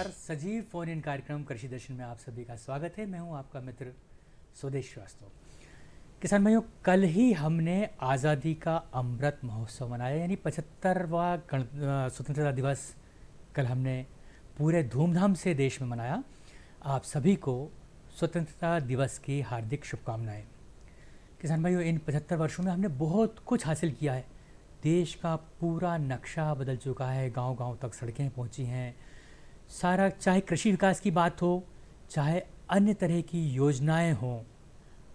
नमस्कार। सजीव phone in कार्यक्रम कृषि दर्शन में आप सभी का स्वागत है। मैं हूं आपका मित्र स्वदेश श्रीवास्तव। किसान भाइयों, कल ही हमने आज़ादी का अमृत महोत्सव मनाया, यानी 75वां स्वतंत्रता दिवस कल हमने पूरे धूमधाम से देश में मनाया। आप सभी को स्वतंत्रता दिवस की हार्दिक शुभकामनाएं। किसान भाइयों, इन 75 वर्षों में हमने बहुत कुछ हासिल किया है। देश का पूरा नक्शा बदल चुका है, गांव-गांव तक सड़कें पहुंची हैं। सारा, चाहे कृषि विकास की बात हो, चाहे अन्य तरह की योजनाएं हों,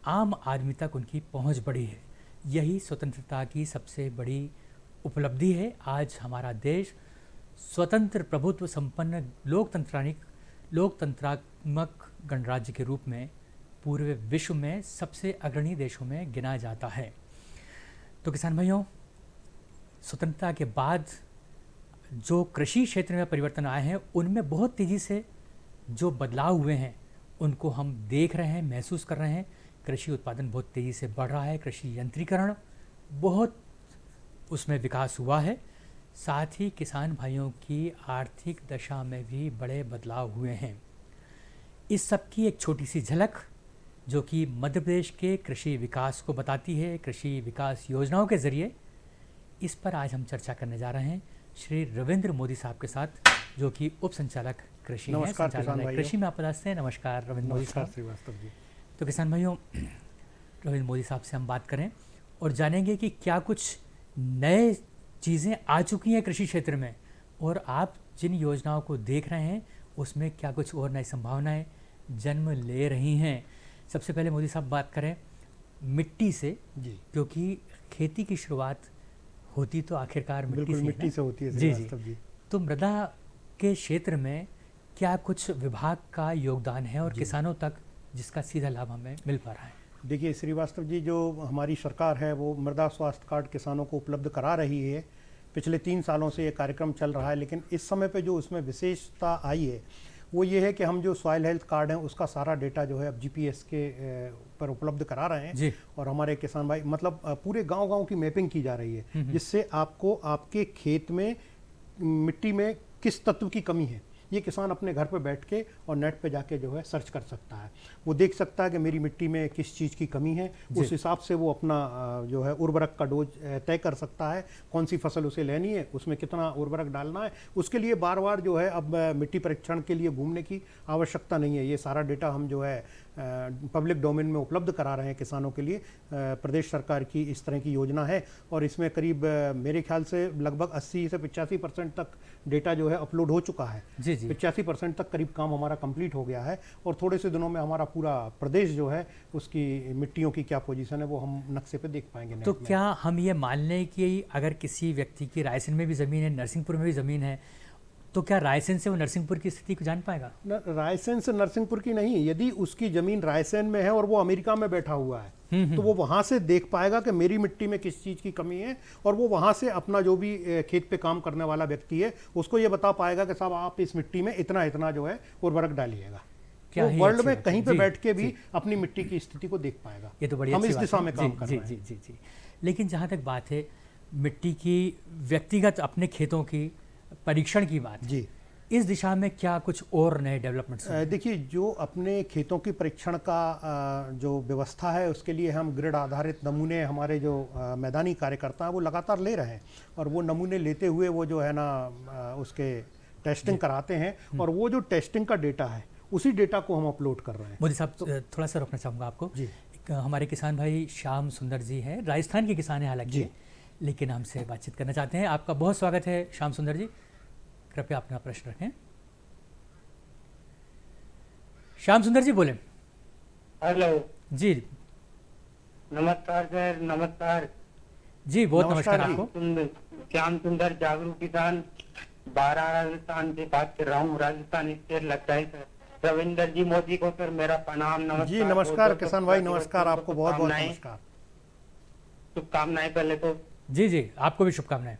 आम आदमी तक उनकी पहुंच बढ़ी है। यही स्वतंत्रता की सबसे बड़ी उपलब्धि है। आज हमारा देश स्वतंत्र प्रभुत्व संपन्न लोकतंत्रात्मक गणराज्य के रूप में पूरे विश्व में सबसे अग्रणी देशों में गिना जाता है। तो किसान भाइयों, स्वतंत्रता के बाद जो कृषि क्षेत्र में परिवर्तन आए हैं, उनमें बहुत तेज़ी से जो बदलाव हुए हैं उनको हम देख रहे हैं, महसूस कर रहे हैं। कृषि उत्पादन बहुत तेज़ी से बढ़ रहा है, कृषि यंत्रीकरण बहुत उसमें विकास हुआ है। साथ ही किसान भाइयों की आर्थिक दशा में भी बड़े बदलाव हुए हैं। इस सब की एक छोटी सी झलक जो कि मध्य प्रदेश के कृषि विकास को बताती है, कृषि विकास योजनाओं के ज़रिए, इस पर आज हम चर्चा करने जा रहे हैं श्री रविंद्र मोदी साहब के साथ, जो कि उप संचालक कृषि हैं, संचालनालय कृषि में आप पधारते हैं। नमस्कार रविंद्र मोदी साहब। श्रीवास्तव जी। तो किसान भाइयों, रविंद्र मोदी साहब से हम बात करें और जानेंगे कि क्या कुछ नए चीज़ें आ चुकी हैं कृषि क्षेत्र में, और आप जिन योजनाओं को देख रहे हैं उसमें क्या कुछ और नई संभावनाएं जन्म ले रही हैं। सबसे पहले मोदी साहब बात करें मिट्टी से जी, क्योंकि खेती की शुरुआत होती तो आखिरकार मिट्टी से होती है। जी। तो मृदा के क्षेत्र में क्या कुछ विभाग का योगदान है और किसानों तक जिसका सीधा लाभ हमें मिल पा रहा है? देखिए श्रीवास्तव जी, जो हमारी सरकार है वो मृदा स्वास्थ्य कार्ड किसानों को उपलब्ध करा रही है। पिछले 3 सालों से ये कार्यक्रम चल रहा है, लेकिन इस समय पे जो उसमें विशेषता आई है वो ये है कि हम जो सॉइल हेल्थ कार्ड हैं उसका सारा डेटा जो है अब जीपीएस के पर उपलब्ध करा रहे हैं। और हमारे किसान भाई, मतलब पूरे गांव-गांव की मैपिंग की जा रही है, जिससे आपको आपके खेत में मिट्टी में किस तत्व की कमी है ये किसान अपने घर पे बैठ के और नेट पे जाके जो है सर्च कर सकता है। वो देख सकता है कि मेरी मिट्टी में किस चीज़ की कमी है, उस हिसाब से वो अपना जो है उर्वरक का डोज तय कर सकता है, कौन सी फसल उसे लेनी है, उसमें कितना उर्वरक डालना है। उसके लिए बार बार जो है अब मिट्टी परीक्षण के लिए घूमने की आवश्यकता नहीं है। ये सारा डेटा हम जो है पब्लिक डोमेन में उपलब्ध करा रहे हैं किसानों के लिए। प्रदेश सरकार की इस तरह की योजना है और इसमें करीब मेरे ख्याल से लगभग 80 से 85% तक डेटा जो है अपलोड हो चुका है। 85% तक करीब काम हमारा कंप्लीट हो गया है और थोड़े से दिनों में हमारा पूरा प्रदेश जो है उसकी मिट्टियों की क्या पोजीशन है वो हम नक्शे पे देख पाएंगे। तो क्या हम ये मान लें कि अगर किसी व्यक्ति की रायसेन में भी ज़मीन है, नरसिंहपुर में भी ज़मीन है, तो क्या रायसेन से वो नरसिंहपुर की स्थिति को जान पाएगा? रायसेन से नरसिंहपुर की नहीं, यदि उसकी जमीन रायसेन में है और वो अमेरिका में बैठा हुआ है तो वो वहां से देख पाएगा कि मेरी मिट्टी में किस चीज की कमी है, और वो वहां से अपना जो भी खेत पे काम करने वाला व्यक्ति है उसको ये बता पाएगा कि साहब आप इस मिट्टी में इतना इतना जो है उर्वरक डालिएगा। तो वर्ल्ड में कहीं पे बैठ के भी अपनी मिट्टी की स्थिति को देख पाएगा। ये तो बड़ी हम इस दिशा में काम कर रहे हैं। जी। लेकिन जहाँ तक बात है मिट्टी की व्यक्तिगत अपने खेतों की परीक्षण की बात जी, इस दिशा में क्या कुछ और नए डेवलपमेंट्स? देखिए, जो अपने खेतों की परीक्षण का जो व्यवस्था है उसके लिए हम ग्रिड आधारित नमूने हमारे जो मैदानी कार्यकर्ता हैं वो लगातार ले रहे हैं, और वो नमूने लेते हुए वो जो है ना उसके टेस्टिंग कराते हैं, और वो जो टेस्टिंग का डेटा है उसी डेटा को हम अपलोड कर रहे हैं। मोदी साहब, तो थोड़ा सा रोकना चाहूँगा आपको जी। हमारे किसान भाई श्याम सुंदर जी हैं, राजस्थान के किसान हैं हालांकि, लेकिन हमसे बातचीत करना चाहते हैं। आपका बहुत स्वागत है श्याम सुंदर जी, कृपया अपना प्रश्न रखें। श्याम सुंदर जी बोले। हेलो जी, नमस्कार सर। नमस्कार जी, बहुत नमस्कार आपको। श्याम सुंदर जागरूक किसान 12 राजस्थान से बात कर रहा हूँ। राजस्थान स्टेट लगता है सर। रविंदर जी मोदी को सर मेरा प्रणाम। नमस्कार जी। नमस्कार किसान भाई, नमस्कार आपको, बहुत बहुत नमस्कार, शुभकामनाएं। पहले तो जी आपको भी शुभकामनाएं।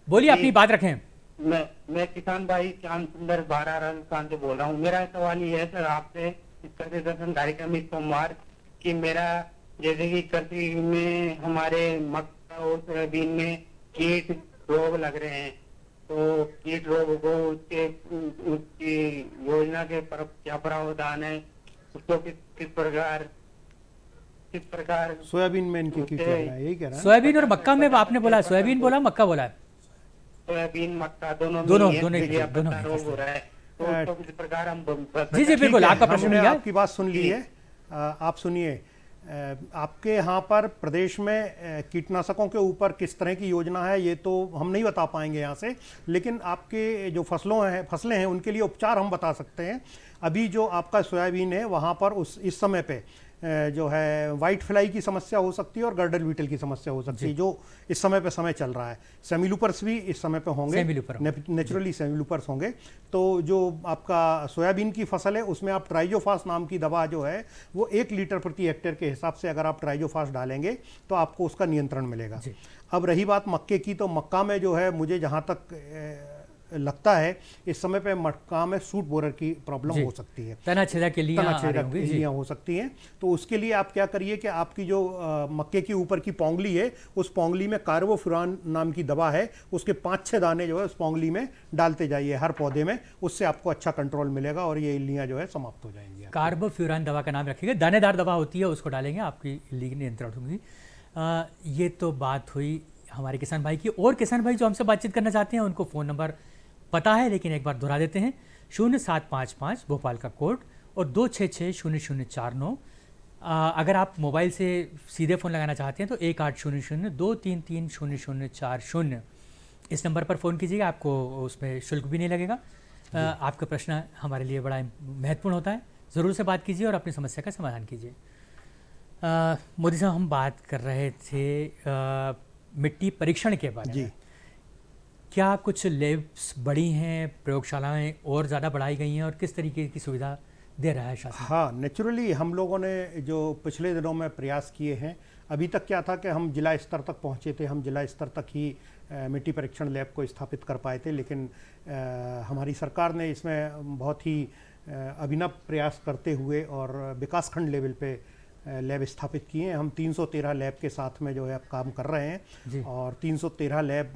बोलिए, अपनी बात रखें। मैं किसान भाई श्याम सुंदर 12 राजस्थान से बोल रहा हूँ। मेरा सवाल ये है सर आपसे, इस कृषि दर्शन कार्यक्रम इस सोमवार की, मेरा जैसे कि कृषि में हमारे मक्का और सोयाबीन में कीट रोग लग रहे हैं, तो कीट रोग को उसकी योजना के पर क्या प्रावधान है, उसको किस प्रकार सोयाबीन में इनकी कीट लग रहा है, यही कह रहा है। सोयाबीन और मक्का में आपने बोला, सोयाबीन बोला, मक्का बोला है? सोयाबीन मक्का दोनों दोनों में दोनों पीलिया दोनों पत्ता रोग हो रहा है, तो उसको किस प्रकार हम जी जी बिल्कुल, आपका प्रश्न हमने लिया। आपकी बात सुन ली है। आप सुनिए, आपके यहाँ पर प्रदेश में कीटनाशकों के ऊपर किस तरह की योजना है ये तो हम नहीं बता पाएंगे यहाँ से, लेकिन आपके जो फसलें हैं उनके लिए उपचार हम बता सकते हैं। अभी जो आपका सोयाबीन है वहाँ पर इस समय पे जो है वाइट फ्लाई की समस्या हो सकती है और गर्डल बीटल की समस्या हो सकती है, जो इस समय पे समय चल रहा है। सेमिलूपर्स भी इस समय पे होंगे, नेचुरली सेमिलूपर्स होंगे। तो जो आपका सोयाबीन की फसल है उसमें आप ट्राइजोफास नाम की दवा जो है वो 1 लीटर प्रति हेक्टेयर के हिसाब से अगर आप ट्राइजोफास डालेंगे तो आपको उसका नियंत्रण मिलेगा। अब रही बात मक्के की, तो मक्का में जो है मुझे जहाँ तक लगता है इस समय पे मक्का में सूट बोरर की प्रॉब्लम हो सकती है, तना-छेदा के लिए हो सकती हैं। तो उसके लिए आप क्या करिए कि आपकी जो मक्के के ऊपर की पोंगली है उस पोंगली में कार्बोफ्यूरान नाम की दवा है, उसके 5-6 दाने जो है उस पोंगली में डालते जाइए हर पौधे में, उससे आपको अच्छा कंट्रोल मिलेगा और ये इल्लियाँ जो है समाप्त हो जाएंगी। कार्बोफ्यूरान दवा का नाम रखिएगा, दानेदार दवा होती है, उसको डालेंगे, आपकी इल्ली नियंत्रण होगी। ये तो बात हुई हमारे किसान भाई की। और किसान भाई जो हमसे बातचीत करना चाहते हैं उनको फ़ोन नंबर पता है लेकिन एक बार दोहरा देते हैं, 0755 भोपाल का कोड और 2660049। अगर आप मोबाइल से सीधे फ़ोन लगाना चाहते हैं तो 1800-233-0040 इस नंबर पर फ़ोन कीजिएगा, आपको उसमें शुल्क भी नहीं लगेगा। आपका प्रश्न हमारे लिए बड़ा महत्वपूर्ण होता है, ज़रूर से बात कीजिए और अपनी समस्या का समाधान कीजिए। मोदी साहब, हम बात कर रहे थे मिट्टी परीक्षण के बारे में। क्या कुछ लैब्स बड़ी हैं, प्रयोगशालाएं और ज़्यादा बढ़ाई गई हैं और किस तरीके की सुविधा दे रहा है शासन? हाँ, नेचुरली हम लोगों ने जो पिछले दिनों में प्रयास किए हैं, अभी तक क्या था कि हम जिला स्तर तक पहुँचे थे, हम जिला स्तर तक ही मिट्टी परीक्षण लैब को स्थापित कर पाए थे, लेकिन हमारी सरकार ने इसमें बहुत ही अभिनव प्रयास करते हुए और विकासखंड लेवल पे लैब स्थापित किए हैं। हम 313 लैब के साथ में जो है अब काम कर रहे हैं और 313 लैब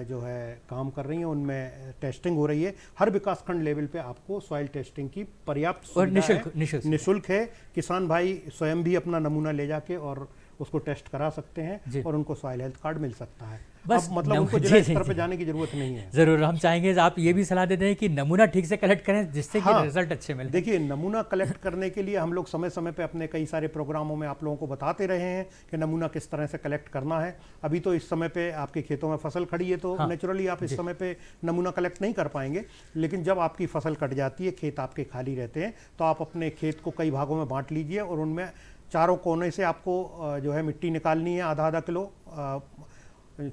जो है काम कर रही हैं, उनमें टेस्टिंग हो रही है। हर विकासखंड लेवल पे आपको सॉइल टेस्टिंग की पर्याप्त और निःशुल्क है। किसान भाई स्वयं भी अपना नमूना ले जाके और उसको टेस्ट करा सकते हैं और उनको सॉइल हेल्थ कार्ड मिल सकता है। बस मतलब उनको जिला स्तर पे जाने की जरूरत नहीं है। ज़रूर, हम चाहेंगे आप ये भी सलाह देते हैं कि नमूना ठीक से कलेक्ट करें जिससे कि रिजल्ट अच्छे मिले। देखिए, नमूना कलेक्ट करने के लिए हम लोग समय समय पे अपने कई सारे प्रोग्रामों में आप लोगों को बताते रहे हैं कि नमूना किस तरह से कलेक्ट करना है। अभी तो इस समय पे आपके खेतों में फसल खड़ी है तो नेचुरली आप इस समय पे नमूना कलेक्ट नहीं कर पाएंगे, लेकिन जब आपकी फसल कट जाती है, खेत आपके खाली रहते हैं, तो आप अपने खेत को कई भागों में बांट लीजिए और उनमें चारों कोने से आपको जो है मिट्टी निकालनी है, आधा किलो।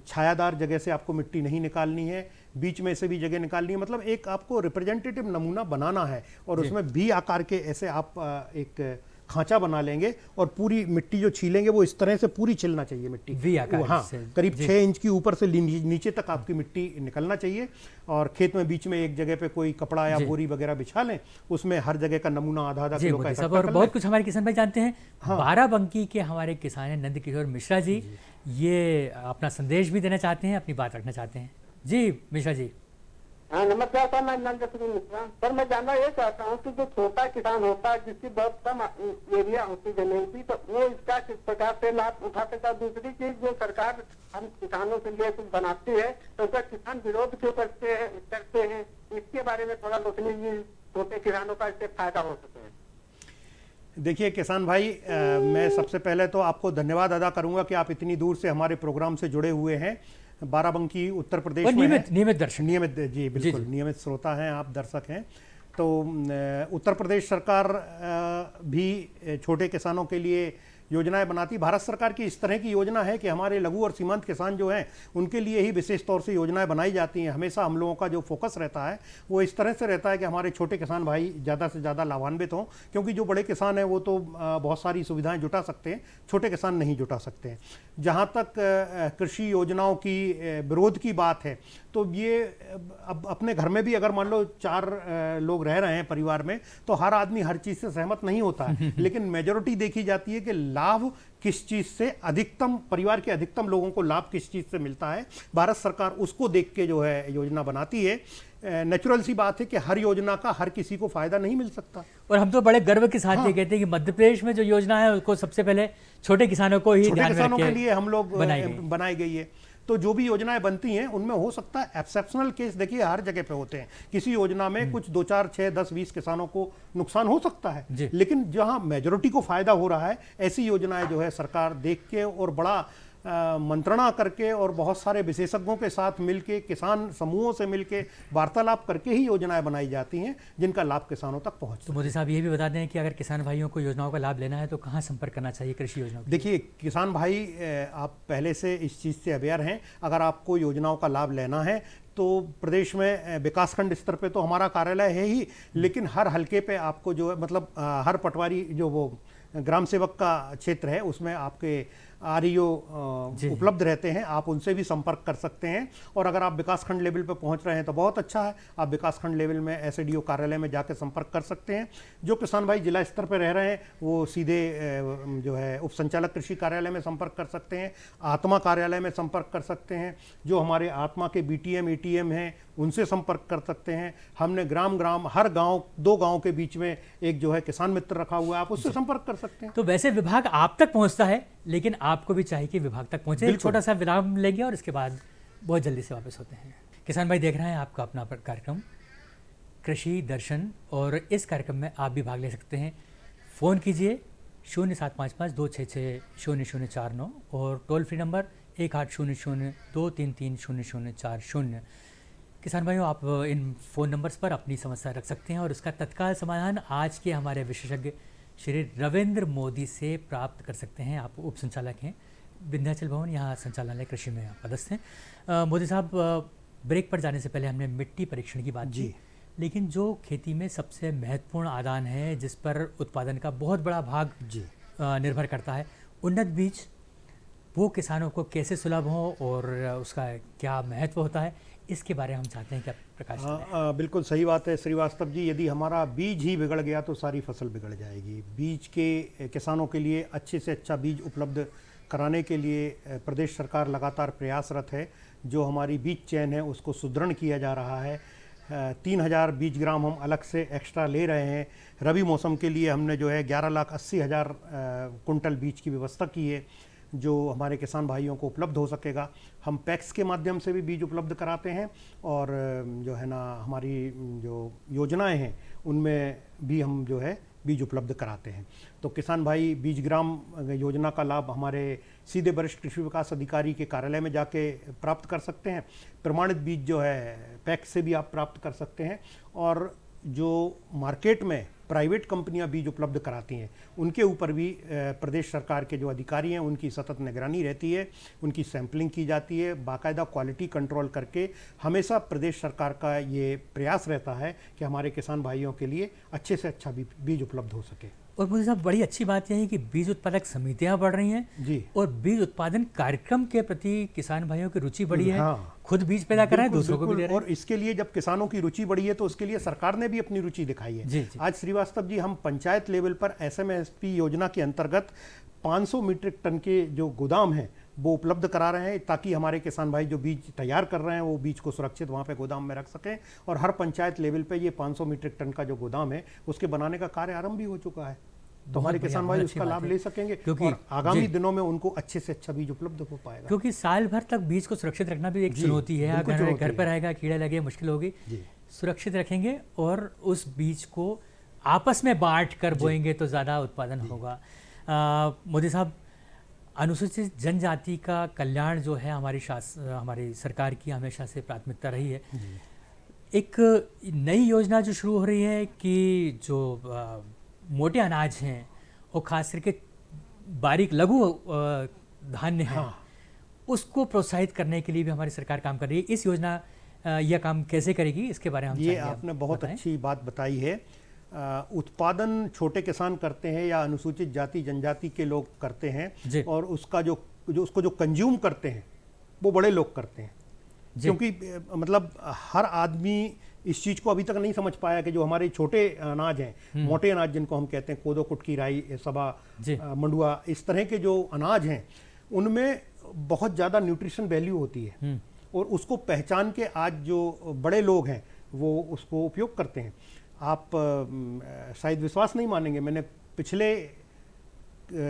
छायादार जगह से आपको मिट्टी नहीं निकालनी है, बीच में से भी जगह निकालनी है। मतलब एक आपको रिप्रेजेंटेटिव नमूना बनाना है और उसमें भी आकार के ऐसे आप एक खांचा बना लेंगे और पूरी मिट्टी जो छीलेंगे वो इस तरह से पूरी छिलना चाहिए मिट्टी, वी आकार हाँ, करीब 6 इंच की ऊपर से नीचे तक आपकी मिट्टी निकलना चाहिए। और खेत में बीच में एक जगह पे कोई कपड़ा या बोरी वगैरह बिछा लें, उसमें हर जगह का नमूना आधा किलो का इकट्ठा कर लें। बहुत कुछ हमारे किसान भाई जानते हैं। बाराबंकी के हमारे किसान हैं नंदकिशोर मिश्रा जी, ये अपना संदेश भी देना चाहते हैं, अपनी बात रखना चाहते हैं। जी मिश्रा जी। हाँ, नमस्कार सर, मैं नंदकिशोर मिश्रा। सर, मैं जानना ये चाहता हूँ कि जो छोटा किसान होता है जिसकी बहुत कम एरिया होती जमीन की, तो वो इसका किस प्रकार से लाभ उठा सकता है? दूसरी चीज, जो सरकार हम किसानों के लिए कुछ बनाती है तो उसका किसान विरोध क्यों करते हैं, इसके बारे में थोड़ा रोशनी जी, छोटे किसानों का इससे फायदा हो सके। देखिए किसान भाई, मैं सबसे पहले तो आपको धन्यवाद अदा करूंगा कि आप इतनी दूर से हमारे प्रोग्राम से जुड़े हुए हैं। बाराबंकी उत्तर प्रदेश में नियमित दर्शक, जी बिल्कुल, नियमित श्रोता हैं आप, दर्शक हैं। तो उत्तर प्रदेश सरकार भी छोटे किसानों के लिए योजनाएं बनाती। भारत सरकार की इस तरह की योजना है कि हमारे लघु और सीमांत किसान जो हैं उनके लिए ही विशेष तौर से योजनाएं बनाई जाती हैं। हमेशा हम लोगों का जो फोकस रहता है वो इस तरह से रहता है कि हमारे छोटे किसान भाई ज़्यादा से ज़्यादा लाभान्वित हों, क्योंकि जो बड़े किसान हैं वो तो बहुत सारी सुविधाएं जुटा सकते हैं, छोटे किसान नहीं जुटा सकते हैं। जहाँ तक कृषि योजनाओं की विरोध की बात है, तो ये अब अपने घर में भी अगर मान लो 4 लोग रह रहे हैं परिवार में, तो हर आदमी हर चीज़ से सहमत नहीं होता है, लेकिन मेजोरिटी देखी जाती है कि लाभ किस चीज़ से अधिकतम, परिवार के अधिकतम लोगों को लाभ किस चीज़ से मिलता है, भारत सरकार उसको देख के जो है योजना बनाती है। नेचुरल सी बात है कि हर योजना का हर किसी को फायदा नहीं मिल सकता। और हम तो बड़े गर्व के साथ ये कहते हैं कि मध्य प्रदेश में जो योजना है उसको सबसे पहले छोटे किसानों को ही छोटे ध्यान में किसानों रख के के लिए हम लोग बनाई गई है। तो जो भी योजनाएं बनती हैं उनमें हो सकता है एक्सेप्शनल केस, देखिए हर जगह पे होते हैं, किसी योजना में कुछ 2, 4, 6, 10, 20 किसानों को नुकसान हो सकता है, लेकिन जहां मेजॉरिटी को फायदा हो रहा है ऐसी योजनाएं जो है सरकार देख के और बड़ा मंत्रणा करके और बहुत सारे विशेषज्ञों के साथ मिलके, किसान समूहों से मिलके वार्तालाप करके ही योजनाएं बनाई जाती हैं जिनका लाभ किसानों तक पहुंच। तो मोदी साहब ये भी बता दें कि अगर किसान भाइयों को योजनाओं का लाभ लेना है तो कहाँ संपर्क करना चाहिए कृषि योजनाओं? देखिए किसान भाई, आप पहले से इस चीज़ से अवेयर हैं, अगर आपको योजनाओं का लाभ लेना है तो प्रदेश में विकासखंड स्तर पे तो हमारा कार्यालय है ही, लेकिन हर हलके पे आपको जो है, मतलब हर पटवारी जो वो ग्राम सेवक का क्षेत्र है उसमें आपके आरईओ उपलब्ध रहते हैं, आप उनसे भी संपर्क कर सकते हैं। और अगर आप विकासखंड लेवल पर पहुंच रहे हैं तो बहुत अच्छा है, आप विकासखंड लेवल में एसडीओ कार्यालय में जाकर संपर्क कर सकते हैं। जो किसान भाई जिला स्तर पर रह रहे हैं वो सीधे जो है उप संचालक कृषि कार्यालय में संपर्क कर सकते हैं, आत्मा कार्यालय में संपर्क कर सकते हैं, जो हमारे आत्मा के बीटीएम एटीएम हैं उनसे संपर्क कर सकते हैं। हमने ग्राम हर गांव 2 गांव के बीच में एक जो है किसान मित्र रखा हुआ है, आप उससे संपर्क कर सकते हैं। तो वैसे विभाग आप तक पहुंचता है, लेकिन आपको भी चाहिए कि विभाग तक पहुंचे। एक छोटा सा विराम लेंगे और इसके बाद बहुत जल्दी से वापस होते हैं। किसान भाई देख रहे हैं आपका अपना कार्यक्रम कृषि दर्शन, और इस कार्यक्रम में आप भी भाग ले सकते हैं। फ़ोन कीजिए 0755-266-0049 और टोल फ्री नंबर 1800-233-0040। किसान भाइयों, आप इन फ़ोन नंबर्स पर अपनी समस्या रख सकते हैं और उसका तत्काल समाधान आज के हमारे विशेषज्ञ श्री रविंद्र मोदी से प्राप्त कर सकते हैं। आप उप संचालक हैं विंध्याचल भवन, यहाँ संचालनालय कृषि में आप पदस्थ हैं। मोदी साहब, ब्रेक पर जाने से पहले हमने मिट्टी परीक्षण की बात की, लेकिन जो खेती में सबसे महत्वपूर्ण आदान है जिस पर उत्पादन का बहुत बड़ा भाग निर्भर करता है, उन्नत बीज, वो किसानों को कैसे सुलभ हो और उसका क्या महत्व होता है, इसके बारे में हम चाहते हैं कि आप प्रकाश करें। बिल्कुल सही बात है श्रीवास्तव जी, यदि हमारा बीज ही बिगड़ गया तो सारी फसल बिगड़ जाएगी। बीज के किसानों के लिए अच्छे से अच्छा बीज उपलब्ध कराने के लिए प्रदेश सरकार लगातार प्रयासरत है। जो हमारी बीज चयन है उसको सुदृढ़ किया जा रहा है। 3000 बीज ग्राम हम अलग से एक्स्ट्रा ले रहे हैं। रबी मौसम के लिए हमने जो है 11,80,000 कुंटल बीज की व्यवस्था की है, जो हमारे किसान भाइयों को उपलब्ध हो सकेगा। हम पैक्स के माध्यम से भी बीज उपलब्ध कराते हैं और जो है ना हमारी जो योजनाएं हैं उनमें भी हम जो है बीज उपलब्ध कराते हैं। तो किसान भाई बीज ग्राम योजना का लाभ हमारे सीधे वरिष्ठ कृषि विकास अधिकारी के कार्यालय में जाके प्राप्त कर सकते हैं। प्रमाणित बीज जो है पैक्स से भी आप प्राप्त कर सकते हैं। और जो मार्केट में प्राइवेट कंपनियां बीज उपलब्ध कराती हैं उनके ऊपर भी प्रदेश सरकार के जो अधिकारी हैं उनकी सतत निगरानी रहती है, उनकी सैंपलिंग की जाती है, बाकायदा क्वालिटी कंट्रोल करके। हमेशा प्रदेश सरकार का ये प्रयास रहता है कि हमारे किसान भाइयों के लिए अच्छे से अच्छा बीज उपलब्ध हो सके। और मुझे साहब बड़ी अच्छी बात यह है कि बीज उत्पादक समितियां बढ़ रही हैं जी, और बीज उत्पादन कार्यक्रम के प्रति किसान भाइयों की रुचि बढ़ी है। हाँ, खुद बीज पैदा कर रहे हैं, दूसरों को भी दे रहे हैं। और इसके लिए जब किसानों की रुचि बढ़ी है तो उसके लिए सरकार ने भी अपनी रुचि दिखाई है। जी, जी। आज श्रीवास्तव जी हम पंचायत लेवल पर SMSP योजना के अंतर्गत 500 मीट्रिक टन के जो गोदाम हैं वो उपलब्ध करा रहे हैं, ताकि हमारे किसान भाई जो बीज तैयार कर रहे हैं वो बीज को सुरक्षित वहाँ पे गोदाम में रख सकें। और हर पंचायत लेवल पे ये 500 मीट्रिक टन का जो गोदाम है उसके बनाने का कार्य आरंभ भी हो चुका है। तो हमारे किसान भाई उसका लाभ ले सकेंगे, क्योंकि आगामी दिनों में उनको अच्छे से अच्छा बीज उपलब्ध हो पाएगा। क्योंकि साल भर तक बीज को सुरक्षित रखना भी एक चुनौती है। अगर घर पर रहेगा, कीड़े लगे, मुश्किल होगी। सुरक्षित रखेंगे और उस बीज को आपस में बांट कर बोएंगे तो ज़्यादा उत्पादन होगा। मोदी साहब, अनुसूचित जनजाति का कल्याण जो है हमारी सरकार की हमेशा से प्राथमिकता रही है। एक नई योजना जो शुरू हो रही है कि जो मोटे अनाज हैं और खास करके बारीक लघु धान्य हैं, उसको प्रोत्साहित करने के लिए भी हमारी सरकार काम कर रही है। इस योजना यह काम कैसे करेगी, इसके बारे में हम ये आपने बहुत अच्छी बात बताई है। उत्पादन छोटे किसान करते हैं या अनुसूचित जाति जनजाति के लोग करते हैं, और उसका जो उसको जो कंज्यूम करते हैं वो बड़े लोग करते हैं। क्योंकि मतलब हर आदमी इस चीज़ को अभी तक नहीं समझ पाया कि जो हमारे छोटे अनाज हैं, मोटे अनाज जिनको हम कहते हैं, कोदो, कुटकी, राई, सबा, मंडुआ, इस तरह के जो अनाज हैं उनमें बहुत ज़्यादा न्यूट्रिशन वैल्यू होती है और उसको पहचान के आज जो बड़े लोग हैं वो उसको उपयोग करते हैं। आप शायद विश्वास नहीं मानेंगे, मैंने पिछले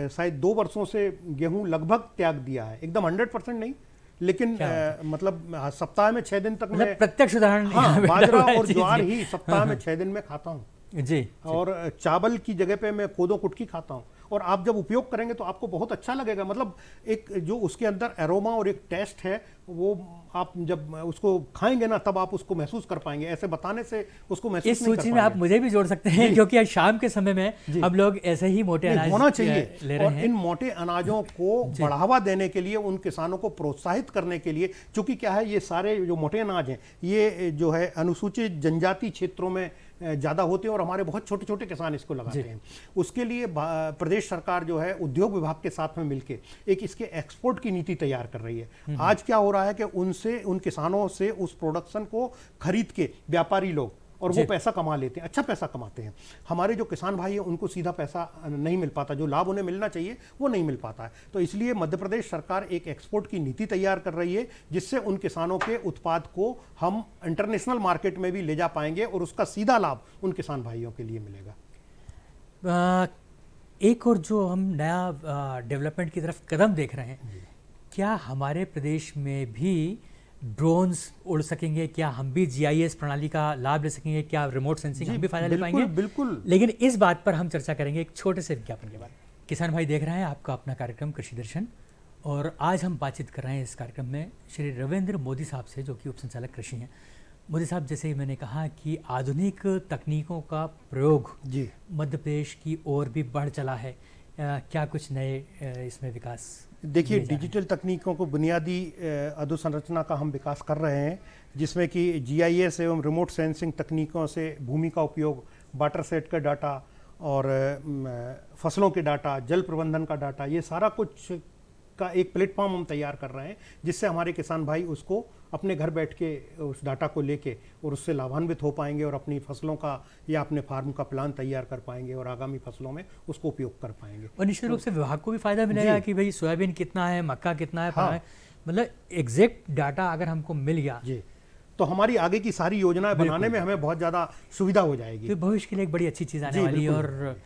शायद 2 वर्षों से गेहूं लगभग त्याग दिया है, एकदम 100% नहीं, लेकिन मतलब सप्ताह में 6 दिन तक मैं प्रत्यक्ष उदाहरण, हाँ, बाजरा और ज्वार ही सप्ताह में 6 दिन में खाता हूँ जी। और चावल की जगह पे मैं कोदो कुटकी खाता हूँ। और आप जब उपयोग करेंगे तो आपको बहुत अच्छा लगेगा, मतलब एक जो उसके अंदर एरोमा और एक टेस्ट है वो आप जब उसको खाएंगे ना तब आप उसको महसूस कर पाएंगे, ऐसे बताने से उसको महसूस इस सूची में आप मुझे भी जोड़ सकते हैं, क्योंकि आज शाम के समय में हम लोग ऐसे ही मोटे अनाज होना चाहिए ले रहे और हैं। इन मोटे अनाजों को बढ़ावा देने के लिए, उन किसानों को प्रोत्साहित करने के लिए, क्योंकि क्या है, ये सारे जो मोटे अनाज हैं ये जो है अनुसूचित जनजाति क्षेत्रों में ज़्यादा होते हैं और हमारे बहुत छोटे छोटे किसान इसको लगाते हैं। उसके लिए प्रदेश सरकार जो है उद्योग विभाग के साथ में मिलके एक इसके एक्सपोर्ट की नीति तैयार कर रही है। आज क्या हो रहा है कि उन किसानों से उस प्रोडक्शन को खरीद के व्यापारी लोग और वो पैसा कमा लेते हैं, अच्छा पैसा कमाते हैं। हमारे जो किसान भाई हैं उनको सीधा पैसा नहीं मिल पाता, जो लाभ उन्हें मिलना चाहिए वो नहीं मिल पाता है। तो इसलिए मध्य प्रदेश सरकार एक एक्सपोर्ट की नीति तैयार कर रही है जिससे उन किसानों के उत्पाद को हम इंटरनेशनल मार्केट में भी ले जा पाएंगे और उसका सीधा लाभ उन किसान भाइयों के लिए मिलेगा। एक और जो हम नया डेवलपमेंट की तरफ कदम देख रहे हैं, क्या हमारे प्रदेश में भी ड्रोन्स उड़ सकेंगे? क्या हम भी GIS प्रणाली का लाभ ले सकेंगे? क्या रिमोट सेंसिंग हम भी फायदा ले पाएंगे? बिल्कुल। लेकिन इस बात पर हम चर्चा करेंगे एक छोटे से विज्ञापन के बाद। किसान भाई देख रहे हैं आपका अपना कार्यक्रम कृषि दर्शन, और आज हम बातचीत कर रहे हैं इस कार्यक्रम में श्री रविंद्र मोदी साहब से, जो कि उप संचालक कृषि हैं। मोदी साहब, जैसे ही मैंने कहा कि आधुनिक तकनीकों का प्रयोग जी मध्य प्रदेश की ओर भी बढ़ चला है, क्या कुछ नए इसमें विकास? देखिए, डिजिटल तकनीकों को बुनियादी अधोसंरचना का हम विकास कर रहे हैं, जिसमें कि GIS एवं रिमोट सेंसिंग तकनीकों से भूमि का उपयोग, वाटर सेट का डाटा और फसलों के डाटा, जल प्रबंधन का डाटा, ये सारा कुछ का एक प्लेटफॉर्म हम तैयार कर रहे हैं जिससे हमारे किसान भाई उसको अपने घर बैठ के उस डाटा को लेके और उससे लाभान्वित हो पाएंगे और अपनी फसलों का या अपने फार्म का प्लान तैयार कर पाएंगे और आगामी फसलों में उसको उपयोग कर पाएंगे। और निश्चित रूप से विभाग को भी फायदा मिलेगा कि भाई सोयाबीन कितना है, मक्का कितना है, हाँ। मतलब एग्जैक्ट डाटा अगर हमको मिल गया जी तो हमारी आगे की सारी योजनाएं बनाने में हमें बहुत ज़्यादा सुविधा हो जाएगी। तो भविष्य के लिए एक बड़ी अच्छी चीज़ आने वाली है। और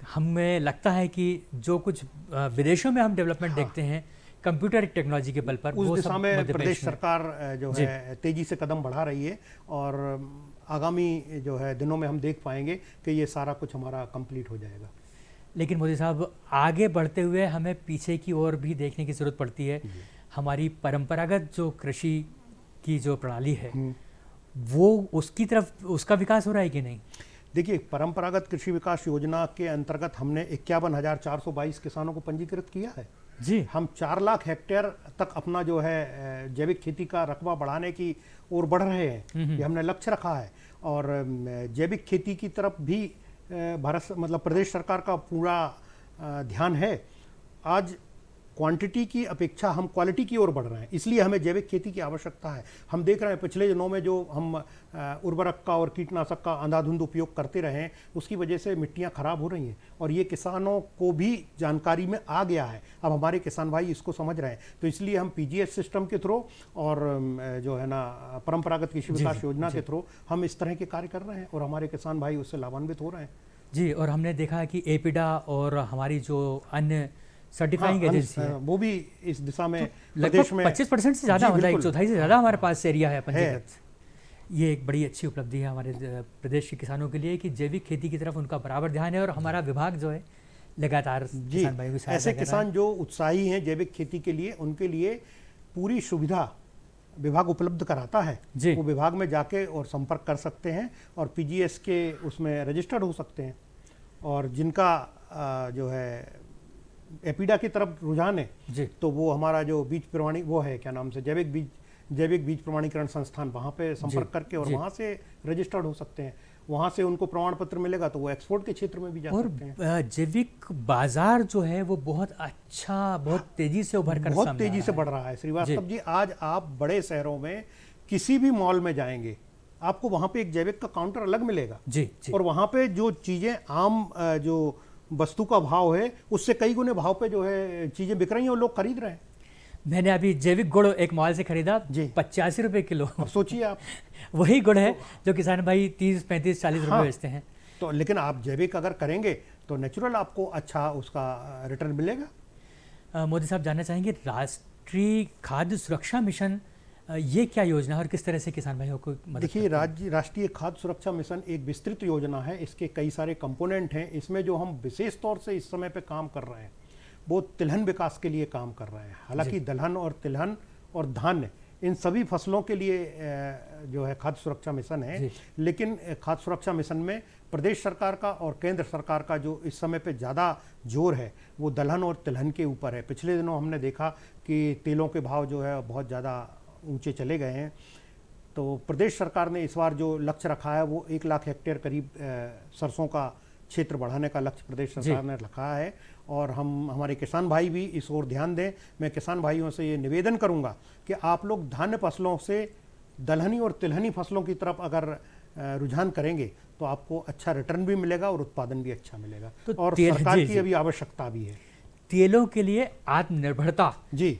हमें लगता है कि जो कुछ विदेशों में हम डेवलपमेंट देखते हैं कंप्यूटर टेक्नोलॉजी के बल पर, उस दिशा में प्रदेश सरकार जो है तेजी से कदम बढ़ा रही है और आगामी जो है दिनों में हम देख पाएंगे कि ये सारा कुछ हमारा कंप्लीट हो जाएगा। लेकिन मोदी साहब, आगे बढ़ते हुए हमें पीछे की ओर भी देखने की ज़रूरत पड़ती है। हमारी परंपरागत जो कृषि की जो प्रणाली है वो उसकी तरफ उसका विकास हो रहा है कि नहीं? देखिए, परंपरागत कृषि विकास योजना के अंतर्गत हमने 51,422 किसानों को पंजीकृत किया है जी। हम 4 लाख हेक्टेयर तक अपना जो है जैविक खेती का रकबा बढ़ाने की ओर बढ़ रहे हैं, ये हमने लक्ष्य रखा है। और जैविक खेती की तरफ भी भारत मतलब प्रदेश सरकार का पूरा ध्यान है। आज क्वांटिटी की अपेक्षा हम क्वालिटी की ओर बढ़ रहे हैं, इसलिए हमें जैविक खेती की आवश्यकता है। हम देख रहे हैं पिछले दिनों में जो हम उर्वरक का और कीटनाशक का अंधाधुंध उपयोग करते रहे हैं, उसकी वजह से मिट्टियां खराब हो रही हैं और ये किसानों को भी जानकारी में आ गया है। अब हमारे किसान भाई इसको समझ रहे हैं, तो इसलिए हम PGS सिस्टम के थ्रू और जो है ना परंपरागत कृषि विकास योजना के थ्रू हम इस तरह के कार्य कर रहे हैं और हमारे किसान भाई उससे लाभान्वित हो रहे हैं जी। और हमने देखा कि एपिडा और हमारी जो अन्य सर्टिफाइंग एजेंसी है वो भी इस दिशा में तो लगभग 25% से ज़्यादा, मतलब 1/4 से ज़्यादा हमारे पास एरिया है पंजीकृत। ये एक बड़ी अच्छी उपलब्धि है हमारे प्रदेश के किसानों के लिए कि जैविक खेती की तरफ उनका बराबर ध्यान है और हमारा विभाग जो है लगातार किसान भाइयों की सहायता ऐसे किसान जो उत्साही हैं जैविक खेती के लिए, उनके लिए पूरी सुविधा विभाग उपलब्ध कराता है। वो विभाग में जाके और संपर्क कर सकते हैं और PGS के उसमें रजिस्टर्ड हो सकते हैं। और जिनका जो है एपिडा की तरफ रुझान है तो वो हमारा जो बीज प्रमाणी वो है क्या नाम से जैविक बीज प्रमाणीकरण संस्थान, वहाँ पे संपर्क करके और वहाँ से रजिस्टर्ड हो सकते हैं। वहाँ से उनको प्रमाण पत्र मिलेगा तो वो एक्सपोर्ट के क्षेत्र में भी जा और सकते हैं। जैविक बाजार जो है वो बहुत अच्छा, बहुत तेजी से उभर कर बहुत सामने तेजी आ से रहा बढ़ रहा है श्रीवास्तव जी। आज आप बड़े शहरों में किसी भी मॉल में जाएंगे, आपको वहाँ पे एक जैविक का काउंटर अलग मिलेगा जी जी। और वहाँ पे जो चीज़ें आम जो वस्तु का भाव है उससे कई गुने भाव पे जो है चीज़ें बिक रही हैं और लोग खरीद रहे हैं। मैंने अभी जैविक गुड़ एक मॉल से खरीदा जी। 85 रुपए किलो। अब सोचिए आप, वही गुड़ है जो किसान भाई 30, 35, 40 रुपए हाँ। बेचते हैं। तो लेकिन आप जैविक अगर करेंगे तो नेचुरल आपको अच्छा उसका रिटर्न मिलेगा। मोदी साहब जानना चाहेंगे राष्ट्रीय खाद्य सुरक्षा मिशन ये क्या योजना है और किस तरह से किसान भाइयों को मदद देखिए, करती है? राष्ट्रीय खाद्य सुरक्षा मिशन एक विस्तृत योजना है। इसके कई सारे कंपोनेंट हैं। इसमें जो हम विशेष तौर से इस समय पे काम कर रहे हैं वो तिलहन विकास के लिए काम कर रहे हैं। हालांकि दलहन और तिलहन और धान्य इन सभी फसलों के लिए जो है खाद्य सुरक्षा मिशन है, लेकिन खाद्य सुरक्षा मिशन में प्रदेश सरकार का और केंद्र सरकार का जो इस समय पे ज़्यादा जोर है वो दलहन और तिलहन के ऊपर है। पिछले दिनों हमने देखा कि तेलों के भाव जो है बहुत ज़्यादा ऊंचे चले गए हैं। तो प्रदेश सरकार ने इस बार जो लक्ष्य रखा है वो 1 लाख हेक्टेयर करीब सरसों का क्षेत्र बढ़ाने का लक्ष्य प्रदेश सरकार ने रखा है और हमारे किसान भाई भी इस ओर ध्यान दें। मैं किसान भाइयों से ये निवेदन करूंगा कि आप लोग धान्य फसलों से दलहनी और तिलहनी फसलों की तरफ अगर रुझान करेंगे तो आपको अच्छा रिटर्न भी मिलेगा और उत्पादन भी अच्छा मिलेगा। तो और सरकार की अभी आवश्यकता भी है। तेलों के लिए आत्मनिर्भरता, जी,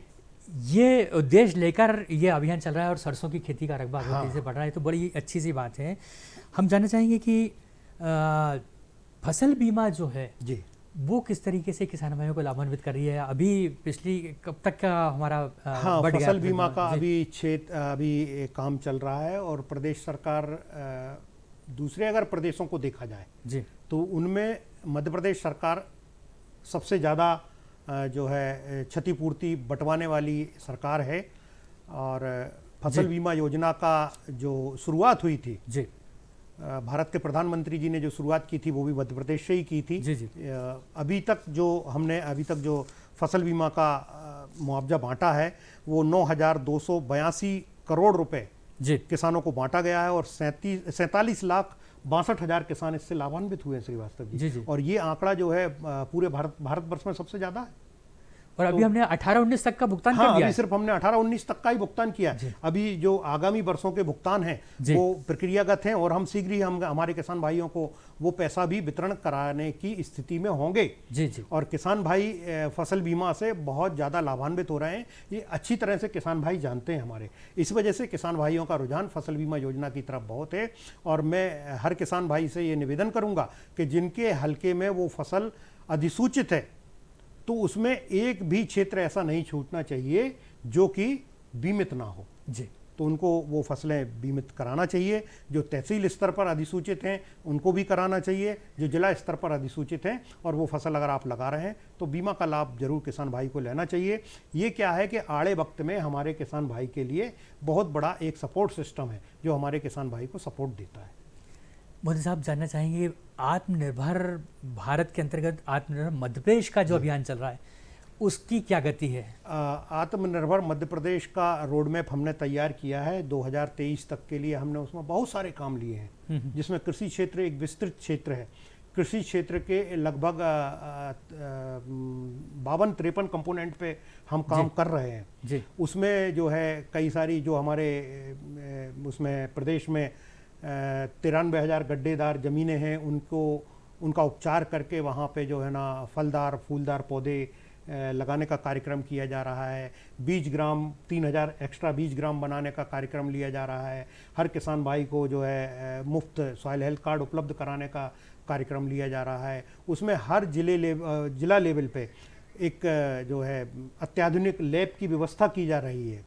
ये उद्देश्य लेकर ये अभियान चल रहा है और सरसों की खेती का रकबा तेजी से बढ़ रहा है, तो बड़ी अच्छी सी बात है। हम जानना चाहेंगे कि फसल बीमा जो है जी वो किस तरीके से किसान भाइयों को लाभान्वित कर रही है? अभी पिछली कब तक का हमारा फसल बीमा का अभी काम चल रहा है और प्रदेश सरकार दूसरे अगर प्रदेशों को देखा जाए जी तो उनमें मध्य प्रदेश सरकार सबसे ज़्यादा जो है क्षतिपूर्ति बंटवाने वाली सरकार है। और फसल बीमा योजना का जो शुरुआत हुई थी जी, भारत के प्रधानमंत्री जी ने जो शुरुआत की थी वो भी मध्य प्रदेश से ही की थी। जी। अभी तक जो फसल बीमा का मुआवजा बांटा है वो 9,282 करोड़ रुपए जी किसानों को बांटा गया है और 47,62,000 किसान इससे लाभान्वित हुए हैं श्रीवास्तव जी। और ये आंकड़ा जो है पूरे भारतवर्ष में सबसे ज्यादा है। और अभी हमने 18-19 तक का भुगतान कर दिया है। अभी सिर्फ हमने 18-19 तक का ही भुगतान किया है। अभी जो आगामी वर्षों के भुगतान हैं वो प्रक्रियागत हैं और हम शीघ्र ही हमारे किसान भाइयों को वो पैसा भी वितरण कराने की स्थिति में होंगे जी। और किसान भाई फसल बीमा से बहुत ज़्यादा लाभान्वित हो रहे हैं, ये अच्छी तरह से किसान भाई जानते हैं हमारे। इस वजह से किसान भाइयों का रुझान फसल बीमा योजना की तरफ बहुत है। और मैं हर किसान भाई से ये निवेदन करूँगा कि जिनके हलके में वो फसल अधिसूचित है तो उसमें एक भी क्षेत्र ऐसा नहीं छूटना चाहिए जो कि बीमित ना हो जी। तो उनको वो फसलें बीमित कराना चाहिए। जो तहसील स्तर पर अधिसूचित हैं उनको भी कराना चाहिए, जो जिला स्तर पर अधिसूचित हैं। और वो फसल अगर आप लगा रहे हैं तो बीमा का लाभ जरूर किसान भाई को लेना चाहिए। ये क्या है कि आड़े वक्त में हमारे किसान भाई के लिए बहुत बड़ा एक सपोर्ट सिस्टम है जो हमारे किसान भाई को सपोर्ट देता है। मोदी साहब जानना चाहेंगे आत्मनिर्भर भारत के अंतर्गत आत्मनिर्भर मध्य प्रदेश का जो अभियान चल रहा है उसकी क्या गति है? आत्मनिर्भर मध्य प्रदेश का रोड मैप हमने तैयार किया है 2023 तक के लिए। हमने उसमें बहुत सारे काम लिए हैं जिसमें कृषि क्षेत्र एक विस्तृत क्षेत्र है। कृषि क्षेत्र के लगभग 52-53 कंपोनेंट पे हम काम कर रहे हैं जी। उसमें जो है कई सारी जो हमारे उसमें प्रदेश में 93,000 गड्ढेदार ज़मीनें हैं उनका उपचार करके वहाँ पे जो है ना फलदार फूलदार पौधे लगाने का कार्यक्रम किया जा रहा है। बीज ग्राम 3,000 एक्स्ट्रा बीज ग्राम बनाने का कार्यक्रम लिया जा रहा है। हर किसान भाई को जो है मुफ्त सॉइल हेल्थ कार्ड उपलब्ध कराने का कार्यक्रम लिया जा रहा है। उसमें हर जिला लेवल पे एक जो है अत्याधुनिक लैब की व्यवस्था की जा रही है।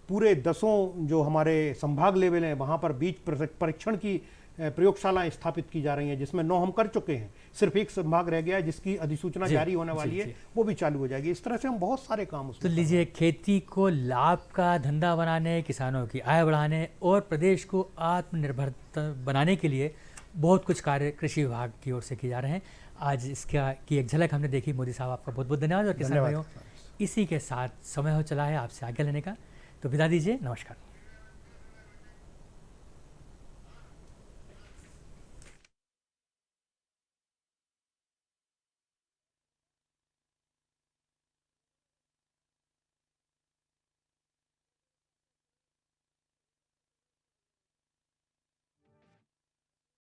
पूरे 10 जो हमारे संभाग लेवल हैं वहाँ पर बीज परीक्षण की प्रयोगशालाएं स्थापित की जा रही हैं जिसमें 9 हम कर चुके हैं। सिर्फ एक संभाग रह गया है जिसकी अधिसूचना जारी होने वाली है, वो भी चालू हो जाएगी। इस तरह से हम बहुत सारे काम तो लीजिए, खेती को लाभ का धंधा बनाने, किसानों की आय बढ़ाने और प्रदेश को आत्मनिर्भर बनाने के लिए बहुत कुछ कार्य कृषि विभाग की ओर से किए जा रहे हैं। आज इसका की एक झलक हमने देखी। मोदी साहब आपका बहुत बहुत धन्यवाद। और किसान भाइयों, इसी के साथ समय हो चला है आपसे आज्ञा लेने का, तो विदा दीजिए। नमस्कार।